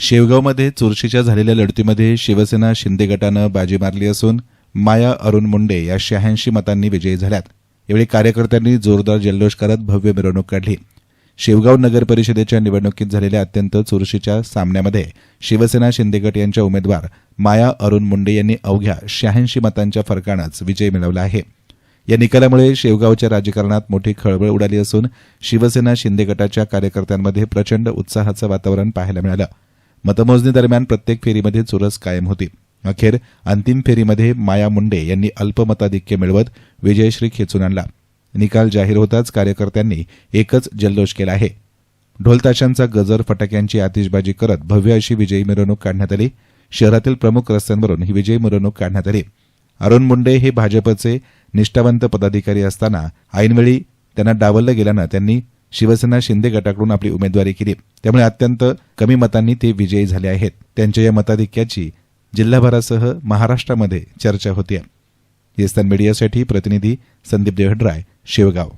शेवगावमध्ये चुरशीच्या झालेल्या लढतीमध्ये शिवसेना शिंदे गटानं बाजी मारली असून माया अरुण मुंडे या 86 मतांनी विजयी झाल्यात। यावेळी कार्यकर्त्यांनी जोरदार जल्लोष करत भव्य मिरवणूक काढली। शेवगाव नगर परिषदेच्या निवडणुकीत झालेल्या अत्यंत चुरशीच्या सामन्यामध्ये शिवसेना शिंदे गट यांच्या उमेदवार माया अरुण मुंडे यांनी अवघ्या 86 मतांच्या फरकानंच विजय मिळवला आहे। या निकालामुळे शेवगावच्या राजकारणात मोठी खळबळ उडाली असून शिवसेना शिंदे गटाच्या कार्यकर्त्यांमध्ये प्रचंड उत्साहाचं वातावरण पाहायला मिळालं। मतमोजणी दरम्यान प्रत्येक फेरीमध्ये चुरस कायम होती। अखेर अंतिम फेरीमध्ये माया मुंडे यांनी अल्पमताधिक्य मिळवत विजयश्री खेचून आणला। निकाल जाहीर होताच कार्यकर्त्यांनी एकच जल्लोष केला आहे। ढोलताशांचा गजर, फटाक्यांची आतिषबाजी करत भव्य अशी विजयी मिरवणूक काढण्यात आली। शहरातील प्रमुख रस्त्यांवरून ही विजयी मिरवणूक काढण्यात आली। अरुण मुंडे हे भाजपचे निष्ठावंत पदाधिकारी असताना ऐनवेळी त्यांना डावललं गेल्यानं त्यांनी शिवसेना शिंदे गटाकडून आपली उमेदवारी केली। त्यामुळे अत्यंत कमी मतांनी ते विजयी झाले आहेत। त्यांच्या या मताधिक्याची जिल्हाभरासह महाराष्ट्रामध्ये चर्चा होती। येस्तान मीडियासाठी प्रतिनिधी संदीप देवहडराय, शेवगाव।